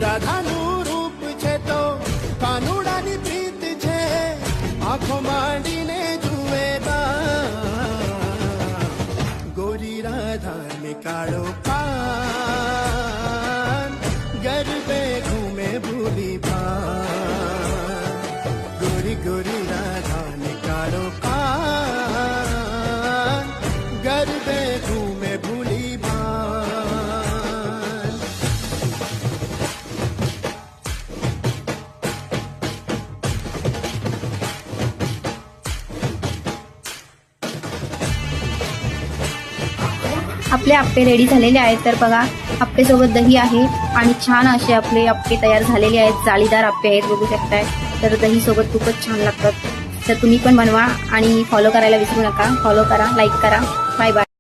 રાધાનું રૂપ છે તો કાનુડાની પ્રીત છે, આંખો માંડીને જુએતા ગોરી રાધાને કાળો પાન, ગરબે ઘૂમે ભૂલી ભાન, ગોરી ગોરી રાધાને કાળો પાન, ગરબે ઘૂમે ભૂલી ભાન. आपले आप्पे रेडी झालेले आहेत. तर बघा, आप्पे सोबत दही आहे आणि छान असे आपले आप्पे तयार झालेले आहेत. जाळीदार आप्पे आहेत, बघू शकताय. तर दही सोबत खूपच छान लागतात. तर तुम्ही पण बनवा आणि फॉलो करायला विसरू नका. फॉलो करा, लाईक करा. Bye bye.